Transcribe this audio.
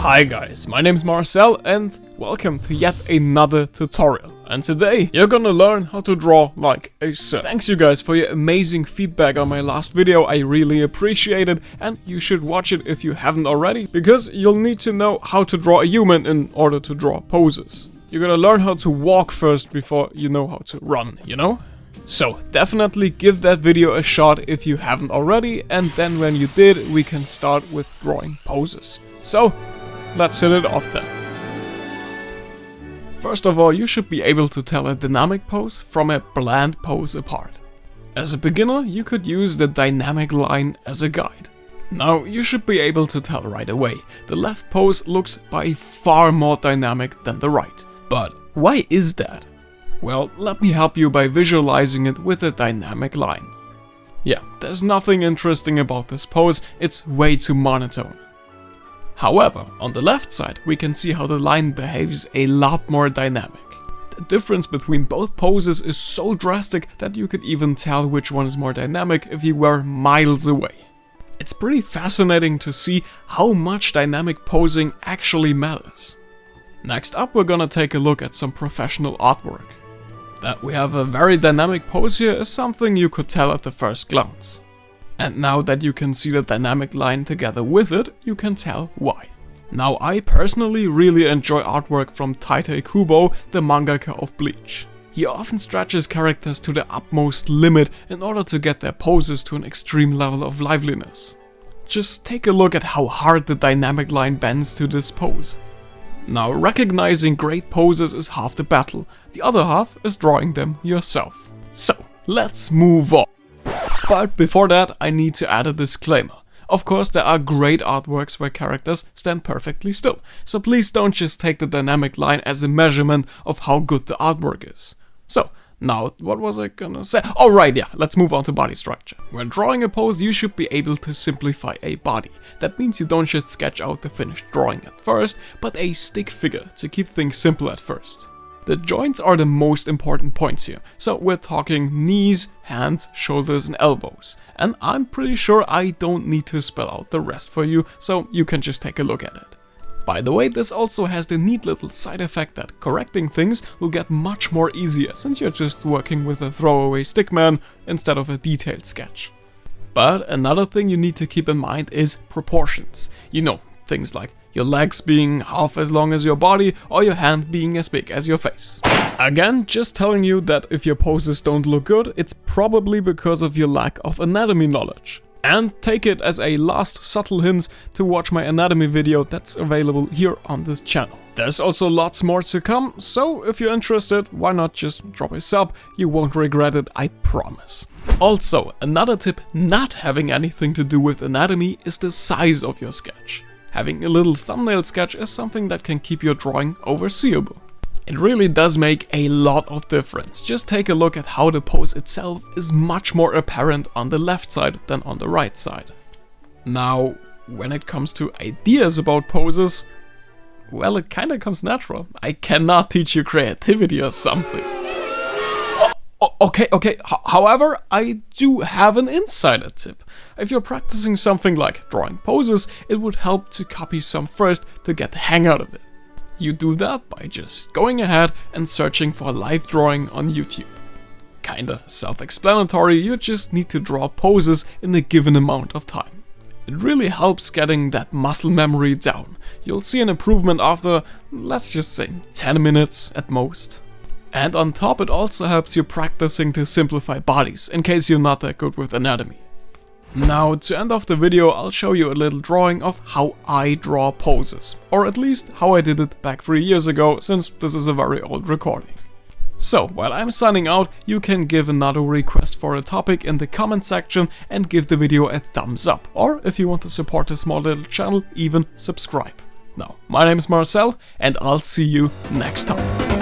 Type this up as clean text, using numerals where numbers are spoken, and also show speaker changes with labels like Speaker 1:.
Speaker 1: Hi guys, my name is Marcel and welcome to yet another tutorial. And today you're gonna learn how to draw like a sir. Thanks you guys for your amazing feedback on my last video, I really appreciate it, and you should watch it if you haven't already, because you'll need to know how to draw a human in order to draw poses. You're gonna learn how to walk first before you know how to run, you know? So definitely give that video a shot if you haven't already, and then when you did, we can start with drawing poses. So let's hit it off then. First of all, you should be able to tell a dynamic pose from a bland pose apart. As a beginner, you could use the dynamic line as a guide. Now, you should be able to tell right away, the left pose looks by far more dynamic than the right. But why is that? Well, let me help you by visualizing it with a dynamic line. Yeah, there's nothing interesting about this pose, it's way too monotone. However, on the left side, we can see how the line behaves a lot more dynamic. The difference between both poses is so drastic that you could even tell which one is more dynamic if you were miles away. It's pretty fascinating to see how much dynamic posing actually matters. Next up, we're gonna take a look at some professional artwork. That we have a very dynamic pose here is something you could tell at the first glance. And now that you can see the dynamic line together with it, you can tell why. Now, I personally really enjoy artwork from Tite Kubo, the mangaka of Bleach. He often stretches characters to the utmost limit in order to get their poses to an extreme level of liveliness. Just take a look at how hard the dynamic line bends to this pose. Now, recognizing great poses is half the battle, the other half is drawing them yourself. So, let's move on. But before that, I need to add a disclaimer. Of course, there are great artworks where characters stand perfectly still, so please don't just take the dynamic line as a measurement of how good the artwork is. So, now, what was I gonna say? Oh right, yeah, let's move on to body structure. When drawing a pose, you should be able to simplify a body. That means you don't just sketch out the finished drawing at first, but a stick figure to keep things simple at first. The joints are the most important points here, so we're talking knees, hands, shoulders and elbows. And I'm pretty sure I don't need to spell out the rest for you, so you can just take a look at it. By the way, this also has the neat little side effect that correcting things will get much more easier, since you're just working with a throwaway stickman instead of a detailed sketch. But another thing you need to keep in mind is proportions. You know, things like your legs being half as long as your body, or your hand being as big as your face. Again, just telling you that if your poses don't look good, it's probably because of your lack of anatomy knowledge. And take it as a last subtle hint to watch my anatomy video that's available here on this channel. There's also lots more to come, so if you're interested, why not just drop a sub, you won't regret it, I promise. Also, another tip not having anything to do with anatomy is the size of your sketch. Having a little thumbnail sketch is something that can keep your drawing overseeable. It really does make a lot of difference. Just take a look at how the pose itself is much more apparent on the left side than on the right side. Now, when it comes to ideas about poses, well, it kinda comes natural. I cannot teach you creativity or something. Okay. However, I do have an insider tip. If you're practicing something like drawing poses, it would help to copy some first to get the hang out of it. You do that by just going ahead and searching for live drawing on YouTube. Kinda self-explanatory, you just need to draw poses in a given amount of time. It really helps getting that muscle memory down. You'll see an improvement after, let's just say, 10 minutes at most. And on top, it also helps you practicing to simplify bodies, in case you're not that good with anatomy. Now, to end off the video, I'll show you a little drawing of how I draw poses. Or at least, how I did it back 3 years ago, since this is a very old recording. So, while I'm signing out, you can give another request for a topic in the comment section and give the video a thumbs up. Or, if you want to support this small little channel, even subscribe. Now, my name is Marcel, and I'll see you next time.